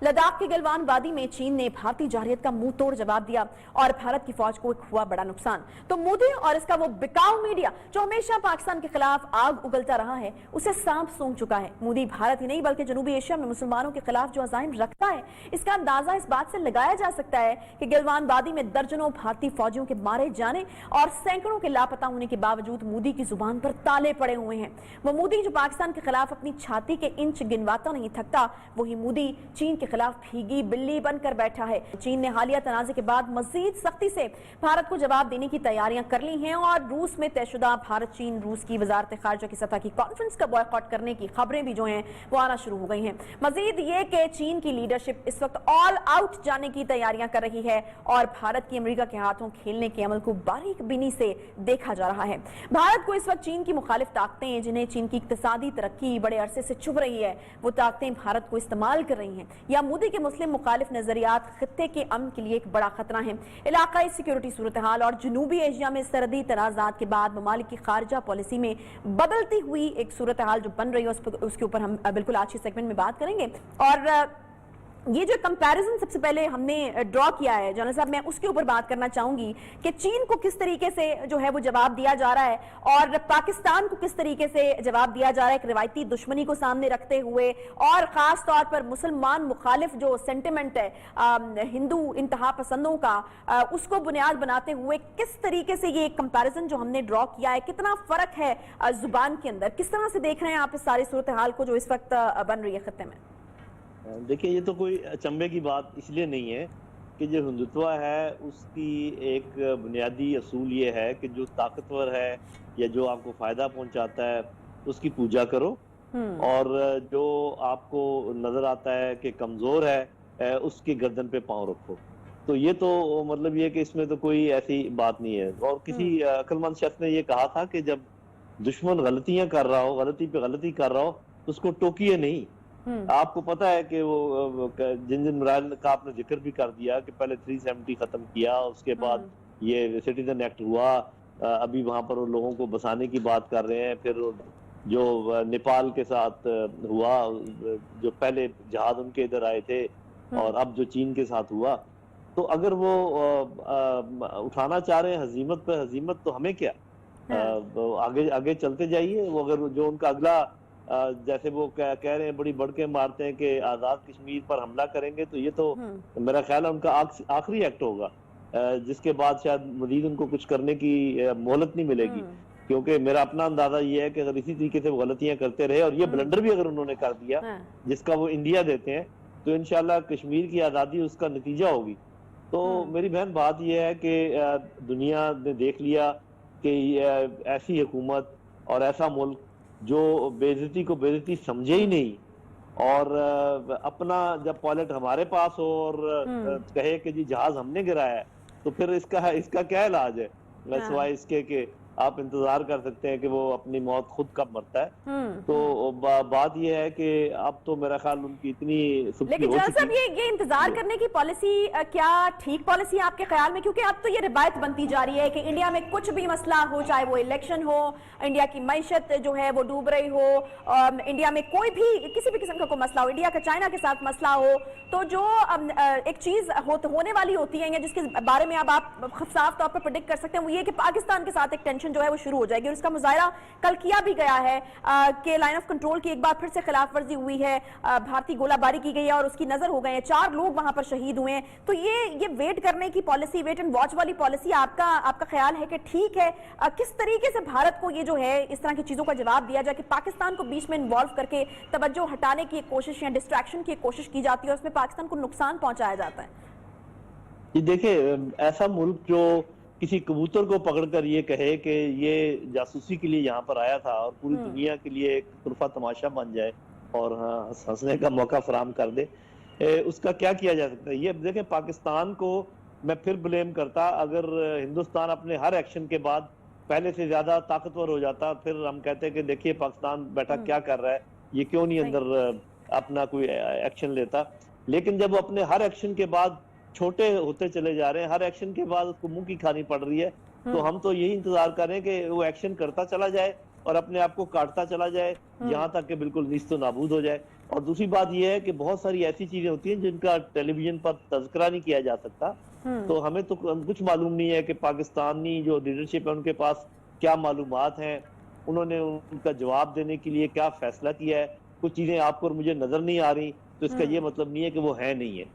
लद्दाख के गलवान वादी में चीन ने भारतीय जारहियत का मुंह तोड़ जवाब दिया और भारत की फौज को एक हुआ बड़ा नुकसान। तो मोदी और इसका वो बिकाऊ मीडिया जो हमेशा पाकिस्तान के खिलाफ आग उगलता रहा है, उसे सांप सूंघ चुका है। मोदी भारत ही नहीं बल्कि जनूबी एशिया में मुसलमानों के खिलाफ जो अज़ाइम रखता है, इसका अंदाजा इस बात से लगाया जा सकता है कि गलवान वादी में दर्जनों भारतीय फौजियों के मारे जाने और सैकड़ों के लापता होने के बावजूद मोदी की जुबान पर ताले पड़े हुए हैं। वो मोदी जो पाकिस्तान के खिलाफ अपनी छाती के इंच गिनवाता नहीं थकता, वही मोदी चीन के खिलाफ भीगी बिल्ली बनकर बैठा है। चीन ने हालिया तनाज़े के बाद मजीद सख्ती से भारत को जवाब देने की तैयारियां कर ली हैं और रूस में तयशुदा भारत चीन रूस की वजारत खारजा की सतह की कॉन्फ्रेंस का बॉयकॉट करने की खबरें भी जो हैं वो आना शुरू हो गई हैं। मजीद ये कि चीन की लीडरशिप इस वक्त ऑल आउट जाने की तैयारियां कर रही है और भारत की अमेरिका के हाथों खेलने के अमल को बारीक बीनी से देखा जा रहा है। भारत को इस वक्त चीन की मुखालिफ ताकतें, जिन्हें चीन की इक्तिसादी तरक्की बड़े अरसे से चुभ रही है, वो ताकतें भारत को इस्तेमाल कर रही हैं या मोदी के मुस्लिम मुखालिफ नजरियात खित्ते के अमन के लिए एक बड़ा खतरा है। इलाकाई सिक्योरिटी सूरत हाल और जनूबी एशिया में सरहदी तनाज़ात के बाद ममालिक की खारजा पॉलिसी में बदलती हुई एक सूरत हाल जो बन रही है, उसके ऊपर हम बिल्कुल आज के सेगमेंट में बात करेंगे। और ये जो कंपैरिजन सबसे पहले हमने ड्रॉ किया है जनरल साहब, मैं उसके ऊपर बात करना चाहूंगी कि चीन को किस तरीके से जो है वो जवाब दिया जा रहा है और पाकिस्तान को किस तरीके से जवाब दिया जा रहा है, एक रिवायती दुश्मनी को सामने रखते हुए और खास तौर पर मुसलमान मुखालिफ जो सेंटिमेंट है हिंदू इंतहा पसंदों का, उसको बुनियाद बनाते हुए किस तरीके से ये कंपैरिजन जो हमने ड्रॉ किया है, कितना फर्क है जुबान के अंदर, किस तरह से देख रहे हैं आप इस सारी सूरत हाल को जो इस वक्त बन रही है खत्ते में? देखिए, ये तो कोई अचंभे की बात इसलिए नहीं है कि जो हिंदुत्व है उसकी एक बुनियादी असूल ये है कि जो ताकतवर है या जो आपको फायदा पहुंचाता है उसकी पूजा करो और जो आपको नजर आता है कि कमजोर है उसकी गर्दन पे पांव रखो। तो ये तो मतलब ये कि इसमें तो कोई ऐसी बात नहीं है। और किसी अक्लमंद शख्स ने ये कहा था कि जब दुश्मन गलतियां कर रहा हो, गलती पे गलती कर रहा हो, तो उसको टोकिए नहीं। आपको पता है कि वो जिन मराहल का आपने जिक्र भी कर दिया कि पहले 370 खत्म किया, उसके बाद ये सिटीजन एक्ट हुआ, अभी वहां पर लोगों को बसाने की बात कर रहे हैं, फिर जो नेपाल के साथ हुआ, जो पहले जहाज उनके इधर आए थे और अब जो चीन के साथ हुआ, तो अगर वो उठाना चाह रहे हैं हजीमत पे हजीमत, तो हमें क्या, आगे आगे चलते जाइए। वो अगर जो उनका अगला जैसे वो कह रहे हैं, बड़ी बढ़ के मारते हैं कि आजाद कश्मीर पर हमला करेंगे, तो ये तो मेरा ख्याल है उनका आखिरी एक्ट होगा, जिसके बाद शायद मजीद उनको कुछ करने की मोहलत नहीं मिलेगी। क्योंकि मेरा अपना अंदाजा ये है कि अगर इसी तरीके से वो गलतियां करते रहे और ये ब्लंडर भी अगर उन्होंने कर दिया जिसका वो इंडिया देते हैं, तो इंशाल्लाह कश्मीर की आज़ादी उसका नतीजा होगी। तो मेरी बहन बात यह है कि दुनिया ने देख लिया कि ऐसी हुकूमत और ऐसा मुल्क जो बेइज्जती को बेइज्जती समझे ही नहीं और अपना जब पायलट हमारे पास हो और कहे कि जी जहाज हमने गिराया है, तो फिर इसका क्या इलाज है सिवाय इसके कि आप इंतजार कर सकते हैं कि वो अपनी मौत खुद कब मरता है। तो बात ये है कि अब तो मेरा ख्याल उनकी इतनी लेकिन साहब ये इंतजार करने की पॉलिसी क्या ठीक पॉलिसी है आपके ख्याल में? क्योंकि अब तो ये रिवायत बनती जा रही है कि इंडिया में कुछ भी मसला हो, चाहे वो इलेक्शन हो, इंडिया की मईशत जो है वो डूब रही हो, इंडिया में कोई भी किसी भी किस्म का कोई मसला हो, इंडिया का चाइना के साथ मसला हो, तो जो एक चीज होने वाली होती है या जिसके बारे में अब आप साफ तौर पर प्रेडिक्ट कर सकते हैं, वो ये कि पाकिस्तान के साथ एक जो है वो शुरू हो जाएगी। और इसका मुजाहरा कल किया भी गया है कि लाइन ऑफ कंट्रोल की एक बार फिर से खिलाफ वर्जी हुई है, भारतीय गोलाबारी की गई है और उसकी नजर हो गए हैं, 4 लोग वहां पर शहीद हुए हैं। तो ये वेट करने की पॉलिसी, वेट एंड वॉच वाली पॉलिसी आपका ख्याल है कि ठीक है? किस तरीके से भारत को ये जो है इस तरह की चीजों का जवाब दिया जाए कि पाकिस्तान को बीच में इन्वॉल्व करके तवज्जो हटाने की कोशिश या डिस्ट्रैक्शन की कोशिश की जाती है और उसमें पाकिस्तान को नुकसान पहुंचाया जाता है? जी देखिए, ऐसा मुल्क जो किसी कबूतर को पकड़कर ये कहे कि ये जासूसी के लिए यहाँ पर आया था और पूरी दुनिया के लिए एक तुरफा तमाशा बन जाए और हंसने का मौका फराहम कर दे, उसका क्या किया जा सकता है? ये देखें, पाकिस्तान को मैं फिर ब्लेम करता अगर हिंदुस्तान अपने हर एक्शन के बाद पहले से ज्यादा ताकतवर हो जाता, फिर हम कहते कि देखिए पाकिस्तान बैठा क्या कर रहा है, ये क्यों नहीं अंदर अपना कोई एक्शन लेता। लेकिन जब वो अपने हर एक्शन के बाद छोटे होते चले जा रहे हैं, हर एक्शन के बाद उसको मुंह की खानी पड़ रही है, तो हम तो यही इंतजार करें कि वो एक्शन करता चला जाए और अपने आप को काटता चला जाए यहाँ तक कि बिल्कुल निस्तो नाबूद हो जाए। اور دوسری بات یہ ہے کہ بہت ساری ایسی چیزیں ہوتی ہیں جن کا ٹیلی ویژن پر تذکرہ نہیں کیا جا سکتا، تو ہمیں تو کچھ معلوم نہیں ہے کہ پاکستانی جو لیڈرشپ ہے ان کے پاس کیا معلومات ہیں، انہوں نے ان کا جواب دینے کے لیے کیا فیصلہ کیا ہے. کچھ چیزیں آپ کو اور مجھے نظر نہیں آ رہی تو اس کا یہ مطلب نہیں ہے کہ وہ ہے نہیں ہے.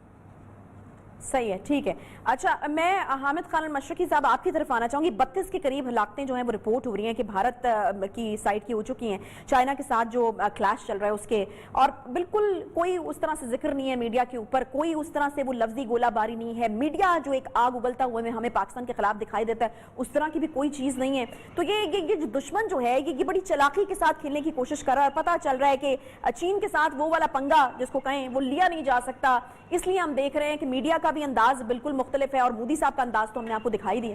صحیح ہے، ٹھیک ہے. اچھا، میں حامد خان المشرقی صاحب آپ کی طرف آنا چاہوں گی. 32 کے قریب ہلاکتیں جو ہیں وہ رپورٹ ہو رہی ہیں کہ بھارت کی سائٹ کی ہو چکی ہیں. چائنا کے ساتھ جو کلیش چل رہا ہے اس کے، اور بالکل کوئی اس طرح سے ذکر نہیں ہے میڈیا کے اوپر، کوئی اس طرح سے وہ لفظی گولہ باری نہیں ہے. میڈیا جو ایک آگ اگلتا ہوئے میں ہمیں پاکستان کے خلاف دکھائی دیتا ہے، اس طرح کی بھی کوئی چیز نہیں ہے. تو یہ جو دشمن جو ہے یہ بڑی چلاکی کے ساتھ کھیلنے کی کوشش کر رہا ہے. پتہ چل رہا ہے کہ چین کے ساتھ وہ والا پنگا جس کو کہیں وہ لیا نہیں جا سکتا. اس لیے ہم دیکھ رہے ہیں کہ میڈیا کا بھی انداز بالکل مختلف ہے، اور مودی صاحب کا انداز تو ہم نے آپ کو دکھائی دیا.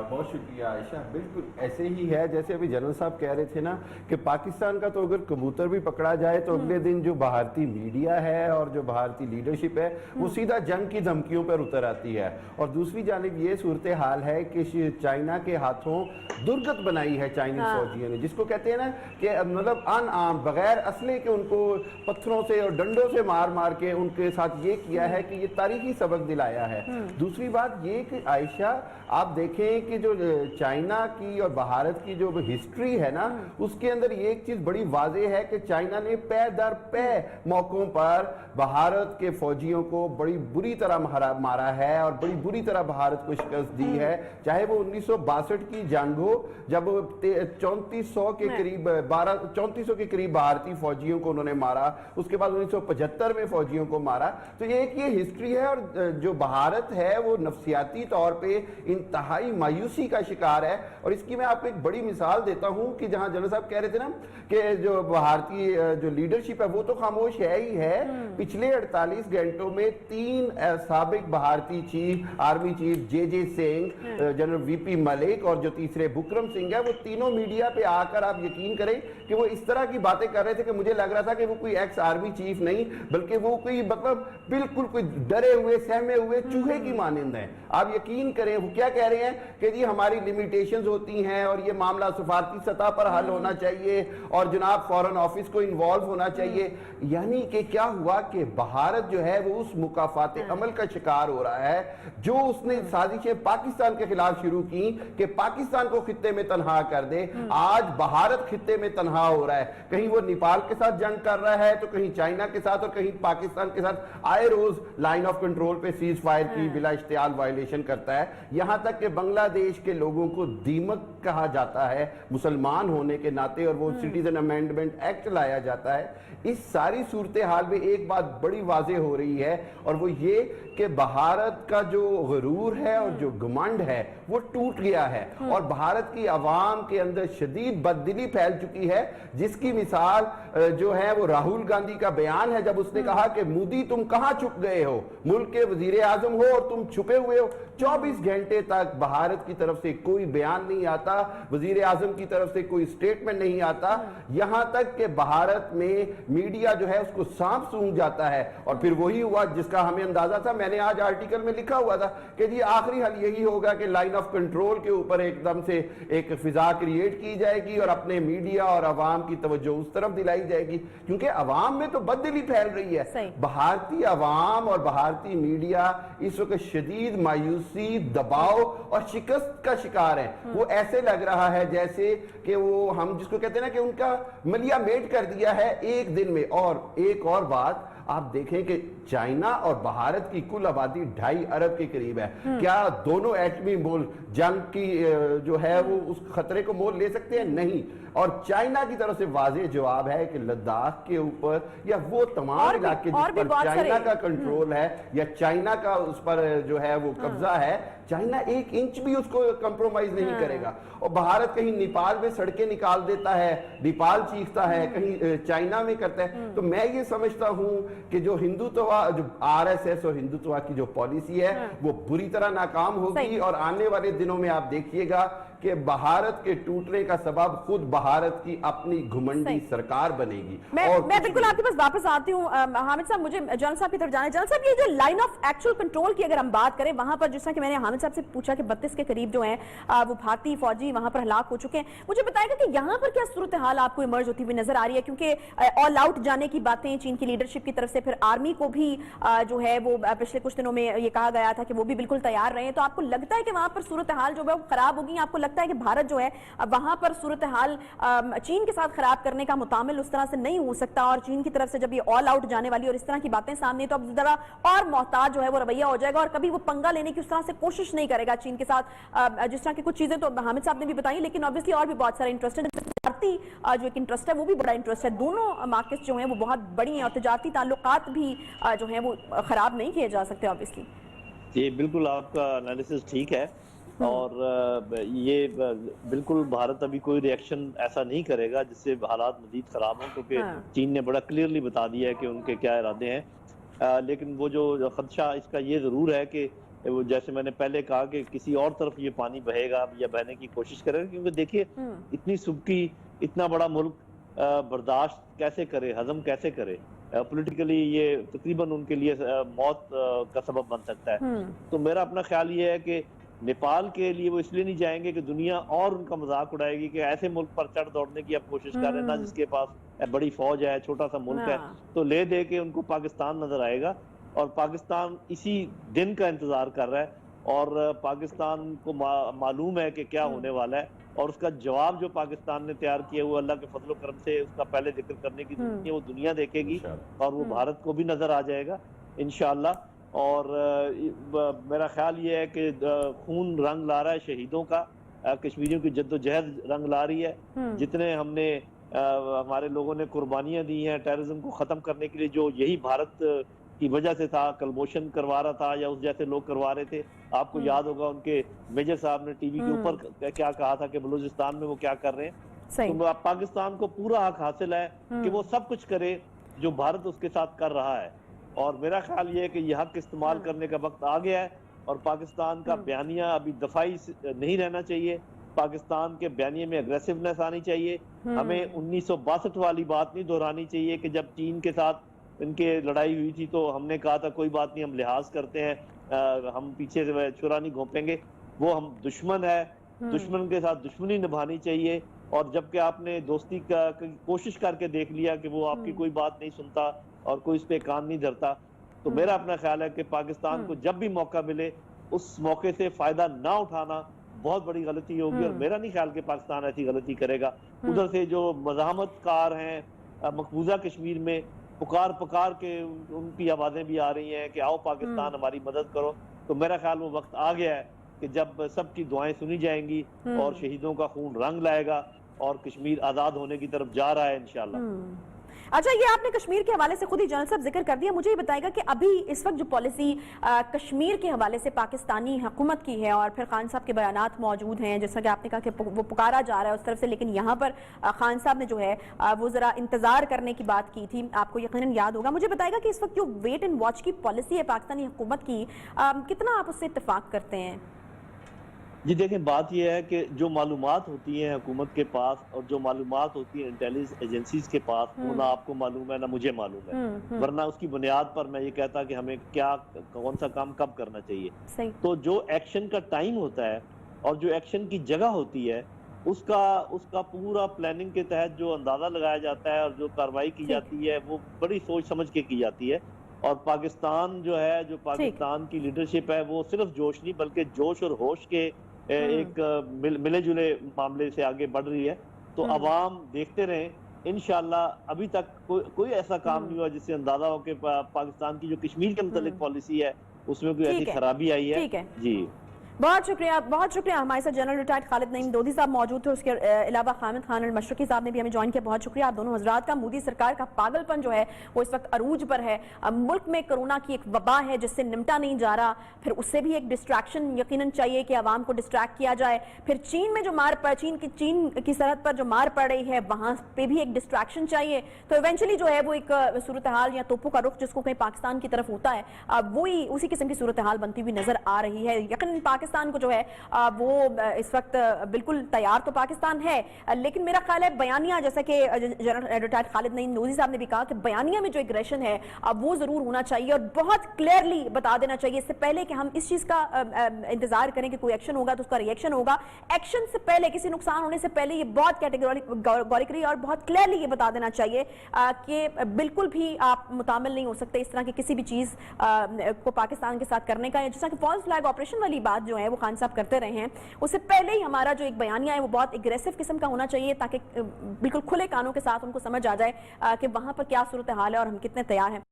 بہت شکریہ عائشہ. بالکل ایسے ہی ہے جیسے ابھی جنرل صاحب کہہ رہے تھے نا کہ پاکستان کا تو اگر کبوتر بھی پکڑا جائے تو اگلے دن جو بھارتی میڈیا ہے اور جو بھارتی لیڈرشپ ہے وہ سیدھا جنگ کی دھمکیوں پر اتر آتی ہے. اور دوسری جانب یہ صورتحال ہے کہ چائنا کے ہاتھوں درگت بنائی ہے چائنیز فوجیوں نے، جس کو کہتے ہیں نا کہ مطلب ان بغیر اسلحے کے ان کو پتھروں سے اور ڈنڈوں سے مار مار کے ان کے ساتھ یہ کیا ہے کہ یہ تاریخی سبق دلایا ہے. دوسری بات یہ کہ عائشہ آپ دیکھیں کہ جو چائنا کی اور بھارت کی جو ہسٹری ہے نا اس کے اندر یہ ایک چیز بڑی واضح ہے کہ چائنا نے پے در پے موقعوں پر بھارت کے فوجیوں کو بڑی بری طرح مارا ہے اور بڑی بری طرح بھارت کو شکست دی ہے. چاہے وہ 1962 کی جنگ ہو جب 3400 کے قریب بھارتی فوجیوں کو انہوں نے مارا، اس کے بعد 1975 میں فوجیوں کو مارا. تو یہ ہسٹری ہے، اور جو بھارت ہے وہ نفسیاتی طور پہ انتہائی مایوسی کا شکار ہے. اور اس کی میں آپ کو ایک بڑی مثال دیتا ہوں کہ جہاں جنرل صاحب کہہ رہے تھے نا کہ جو بھارتی جو لیڈرشپ ہے وہ تو خاموش ہے ہی ہے. پچھلے 48 گھنٹوں میں 3 سابق بھارتی چیف آرمی چیف جے سنگھ، جنرل وی پی ملک اور جو تیسرے بکرم سنگھ ہے، وہ تینوں میڈیا پہ آ کر آپ یقین کریں کہ وہ اس طرح کی باتیں کر رہے تھے کہ مجھے لگ رہا تھا کہ وہ کوئی ایکس آرمی چیف نہیں بلکہ وہ کوئی مطلب بالکل کوئی ڈرے ہوئے سہمے ہوئے چوہے کی مانند ہیں. آپ یقین کریں وہ کیا کہہ رہے ہیں کہ جی ہماری لیمیٹیشنز ہوتی ہیں اور یہ معاملہ سفارتی سطح پر حل ہونا چاہیے اور جناب فورن آفس کو انوالو ہونا چاہیے. یعنی کہ کیا ہوا کہ بھارت جو ہے وہ اس مکافات عمل کا شکار ہو رہا ہے جو اس نے سازشیں پاکستان کے خلاف شروع کی کہ پاکستان کو خطے میں تنہا کر دے. آج بھارت خطے میں تنہا ہو رہا ہے. کہیں وہ نیپال کے ساتھ جنگ کر رہا ہے تو کہیں چائنا کے ساتھ اور کہیں پاکستان کے ساتھ آئے روز لائن آف کنٹرول پہ سیز فائر کی بلا اشتعال وائلیشن کرتا ہے. یہاں تک کہ بنگلہ دیش کے لوگوں کو دیمک کہا جاتا ہے مسلمان ہونے کے ناطے، اور وہ سٹیزن امینڈمنٹ ایکٹ لایا جاتا ہے. اس ساری صورتحال میں ایک بات بڑی واضح ہو رہی ہے اور وہ یہ کہ بھارت کا جو غرور ہے اور جو گمنڈ ہے وہ ٹوٹ گیا ہے اور بھارت کی عوام کے اندر شدید بددلی پھیل چکی ہے، جس کی مثال جو ہے وہ راہل گاندھی کا بیان ہے جب اس نے کہا کہ مودی تم کہاں چھپ گئے ہو، ملک کے وزیر اعظم ہو اور تم چھپے ہوئے ہو. 24 گھنٹے تک بھارت کی طرف سے کوئی بیان نہیں آتا، وزیر اعظم کی طرف سے کوئی سٹیٹمنٹ نہیں آتا، یہاں تک کہ بھارت میں میڈیا جو ہے اس کو سانپ سونگ جاتا ہے. اور پھر وہی ہوا جس کا ہمیں اندازہ تھا. میں نے آج آرٹیکل میں لکھا ہوا تھا کہ جی آخری حل یہی ہوگا کہ لائن آف کنٹرول کے اوپر ایک دم سے ایک فضا کریٹ کی جائے گی اور اپنے میڈیا اور عوام کی توجہ اس طرف دلائی جائے گی، کیونکہ عوام میں تو بددلی پھیل رہی ہے. بھارتی عوام اور بھارتی میڈیا اس وقت شدید مایوسی، دباؤ اور شکست کا شکار ہیں. وہ ایسے لگ رہا ہے جیسے کہ وہ ہم جس کو کہتے ہیں نا کہ ان کا ملیا میٹ کر دیا ہے ایک دن میں. اور ایک اور بات آپ دیکھیں کہ چائنا اور بھارت کی کل آبادی 2.5 ارب کے قریب ہے. کیا دونوں ایٹمی ملک جنگ کی جو ہے وہ اس خطرے کو مول لے سکتے ہیں؟ نہیں. اور چائنا کی طرف سے واضح جواب ہے کہ لداخ کے اوپر یا وہ تمام علاقے جس پر چائنا کا کنٹرول ہے یا چائنا کا اس پر جو ہے وہ قبضہ ہے، چائنا 1 انچ بھی اس کو کمپرومائز نہیں کرے گا. اور بھارت کہیں نیپال میں سڑکیں نکال دیتا ہے، نیپال چیختا ہے، کہیں چائنا میں کرتا ہے. تو میں یہ سمجھتا ہوں کہ جو ہندوتوا، جو RSS اور ہندوتوا کی جو پالیسی ہے وہ بری طرح ناکام ہوگی. اور آنے والے دنوں میں آپ دیکھیے گا کہ भारत के टूटने का सबब खुद भारत की अपनी घुमंडी सरकार बनेगी। मैं बिल्कुल आपके पास वापस आती हूँ। हामिद साहब, मुझे जनरल साहब की तरफ जाना है। जनरल साहब, ये जो लाइन ऑफ एक्चुअल कंट्रोल की अगर हम बात करें, वहां पर जिस तरह कि मैंने हामिद साहब से पूछा कि 32 के करीब जो हैं वो भारतीय फौजी वहां पर हलाक हो चुके हैं, मुझे बताएगा कि यहाँ पर क्या सूरत हाल आपको इमर्ज होती हुई नजर आ रही है? क्योंकि ऑल आउट जाने की बातें चीन की लीडरशिप की तरफ से, फिर आर्मी को भी जो है वो पिछले कुछ दिनों में ये कहा गया था कि वो भी बिल्कुल तैयार रहे। तो आपको लगता है कि वहां पर सूरत हाल जो है वो खराब होगी? आपको लगता है कि भारत जो है वहां पर सूरत हाल चीन के साथ खराब करने का मुतामिल उस तरह से नहीं हो सकता, और चीन की तरफ से जब ये ऑल आउट जाने वाली और इस तरह की बातें सामने, तो अब जरा और मोहताज जो है वो रवैया हो जाएगा और कभी वो पंगा लेने की उस तरह से कोशिश नहीं करेगा चीन के साथ? जिस तरह की कुछ चीजें तो हामिद साहब ने भी बताई, लेकिन ऑब्वियसली और भी बहुत सारे इंटरेस्ट है। भारतीय जो एक इंटरेस्ट है वो भी बड़ा इंटरेस्ट है। दोनों मार्केट्स जो हैं वो बहुत बड़ी हैं और तिजारती ताल्लुकात भी जो हैं वो खराब नहीं किए जा सकते ऑब्वियसली। ये बिल्कुल आपका एनालिसिस ठीक है, और ये बिल्कुल भारत अभी कोई रिएक्शन ऐसा नहीं करेगा जिससे हालात मजीद खराब हों, क्योंकि चीन ने बड़ा क्लियरली बता दिया है कि उनके क्या इरादे हैं। लेकिन वो जो खदशा इसका ये ज़रूर है कि वो, जैसे मैंने पहले कहा, कि किसी और तरफ ये पानी बहेगा या बहने की कोशिश करेगा, क्योंकि देखिए इतनी सुबकी इतना बड़ा मुल्क बर्दाश्त कैसे करे, हजम कैसे करे? पॉलिटिकली ये तकरीबन उनके लिए मौत का सबब बन सकता है। तो मेरा अपना ख्याल ये है कि नेपाल के लिए वो इसलिए नहीं जाएंगे कि दुनिया और उनका मजाक उड़ाएगी कि ऐसे मुल्क पर चढ़ दौड़ने की आप कोशिश कर रहे हैं ना, जिसके पास बड़ी फौज है, छोटा सा मुल्क है, तो ले दे के उनको पाकिस्तान नजर आएगा और पाकिस्तान इसी दिन का इंतजार कर रहा है, और पाकिस्तान को मालूम है कि क्या होने वाला है, और उसका जवाब जो पाकिस्तान ने तैयार किया वो अल्लाह के फजल करम से उसका पहले जिक्र करने की जरूरत नहीं है, वो दुनिया देखेगी और वो भारत को भी नजर आ जाएगा इंशाअल्लाह। और मेरा ख्याल ये है कि खून रंग ला रहा है शहीदों का, कश्मीरियों की जद्दोजहद रंग ला रही है। जितने हमने हमारे लोगों ने कुर्बानियां दी हैं टेररिज्म को ख़त्म करने के लिए, जो यही भारत की वजह से था, कलमोशन करवा रहा था या उस जैसे लोग करवा रहे थे। आपको याद होगा उनके मेजर साहब ने टीवी के ऊपर क्या कहा था कि बलूचिस्तान में वो क्या कर रहे हैं। तो पाकिस्तान को पूरा हक हासिल है कि वो सब कुछ करे जो भारत उसके साथ कर रहा है, और मेरा ख्याल ये है कि यह हक इस्तेमाल करने का वक्त आ गया है, और पाकिस्तान का बयानिया अभी दफाई नहीं रहना चाहिए। पाकिस्तान के बयानिए में अग्रेसिवनेस आनी चाहिए। हमें 1962 वाली बात नहीं दोहरानी चाहिए कि जब चीन के साथ इनके लड़ाई हुई थी तो हमने कहा था कोई बात नहीं, हम लिहाज करते हैं, हम पीछे से छुरा नहीं घोंपेंगे। वो हम दुश्मन है, दुश्मन के साथ दुश्मनी निभानी चाहिए। और जबकि आपने दोस्ती का कोशिश करके देख लिया कि वो आपकी कोई बात नहीं सुनता और कोई इस पे कान नहीं धरता, तो मेरा अपना ख्याल है कि पाकिस्तान को जब भी मौका मिले उस मौके से फायदा ना उठाना बहुत बड़ी गलती होगी, और मेरा नहीं ख्याल कि पाकिस्तान ऐसी गलती करेगा। उधर से जो मज़ाहमतकार हैं मकबूजा कश्मीर में, पुकार के उनकी आवाजें भी आ रही हैं कि आओ पाकिस्तान हमारी मदद करो, तो मेरा ख्याल वो वक्त आ गया है कि जब सबकी दुआएं सुनी जाएंगी और शहीदों का खून रंग लाएगा और कश्मीर आजाद होने की तरफ जा रहा है इंशाल्लाह। अच्छा, ये आपने कश्मीर के हवाले से खुद ही जनरल साहब जिक्र कर दिया, मुझे ये बताएगा कि अभी इस वक्त जो पॉलिसी कश्मीर के हवाले से पाकिस्तानी हुकूमत की है, और फिर खान साहब के बयानात मौजूद हैं, जैसा कि आपने कहा कि वो पुकारा जा रहा है उस तरफ से, लेकिन यहाँ पर खान साहब ने जो है वो ज़रा इंतज़ार करने की बात की थी, आपको यकीनन याद होगा। मुझे बताएगा कि इस वक्त जो वेट एंड वॉच की पॉलिसी है पाकिस्तानी हुकूमत की, कितना आप उससे इत्तेफाक करते हैं? जी देखें, बात यह है कि जो मालूमात होती हैं हुकूमत के पास और जो मालूमात होती है इंटेलिजेंस एजेंसीज के पास, वो ना आपको मालूम है ना मुझे मालूम है, वरना उसकी बुनियाद पर मैं ये कहता कि हमें क्या कौन सा काम कब करना चाहिए। तो जो एक्शन का टाइम होता है और जो एक्शन की जगह होती है, उसका पूरा प्लानिंग के तहत जो अंदाजा लगाया जाता है और जो कार्रवाई की जाती है वो बड़ी सोच समझ के की जाती है। और पाकिस्तान जो है, जो पाकिस्तान की लीडरशिप है, वो सिर्फ जोश नहीं बल्कि जोश और होश के एक मिले जुले मामले से आगे बढ़ रही है। तो अवाम देखते रहें इंशाल्लाह। अभी तक कोई ऐसा काम नहीं हुआ जिससे अंदाजा हो कि पाकिस्तान की जो कश्मीर के मुतालिक पॉलिसी है उसमें कोई ऐसी खराबी आई है। जी बहुत शुक्रिया। हमारे साथ जनरल रिटायर्ड खालिद नईम दोदी साहब मौजूद थे, उसके अलावा हामिद खान अल-मशरकी साहब ने भी हमें ज्वाइन किया। बहुत शुक्रिया आप दोनों हजरात का। मोदी सरकार का पागलपन जो है वो इस वक्त अरूज पर है। मुल्क में कोरोना की एक वबा है जिससे निमटा नहीं जा रहा, फिर उससे भी एक डिस्ट्रैक्शन यकीनन चाहिए कि आवाम को डिस्ट्रैक्ट किया जाए। फिर चीन में जो चीन की सरहद पर जो मार पड़ रही है वहां पे भी एक डिस्ट्रैक्शन चाहिए। तो इवेंचुअली जो है वो एक सूरत हाल या तोपों का रुख जिसको कहीं पाकिस्तान की तरफ होता है, वही उसी किस्म की सूरत हाल बनती हुई नजर आ रही है। यकीनन पाकिस्तान को जो है वो इस वक्त बिल्कुल तैयार तो पाकिस्तान है, लेकिन मेरा ख्याल है बयानिया, जैसा कि जनरल रिटायर्ड खालिद नईम नूरी साहब ने भी कहा कि बयानिया में जो एग्रेशन है वो जरूर होना चाहिए और बहुत क्लियरली बता देना चाहिए इससे पहले कि हम इस चीज का इंतजार करें कि कोई एक्शन होगा तो उसका रिएक्शन होगा। एक्शन से पहले, किसी नुकसान होने से पहले ये बहुत कैटेगोरिकली और बहुत क्लियरली ये बता देना चाहिए कि बिल्कुल भी आप मुतामिल नहीं हो सकते इस तरह की किसी भी चीज को पाकिस्तान के साथ करने का। जैसा कि फॉल्स फ्लैग ऑपरेशन वाली बात जो है वो खान साहब करते रहे हैं, उससे पहले ही हमारा जो एक बयानिया है वो बहुत एग्रेसिव किस्म का होना चाहिए ताकि बिल्कुल खुले कानों के साथ उनको समझ आ जाए कि वहां पर क्या सूरत हाल है और हम कितने तैयार हैं।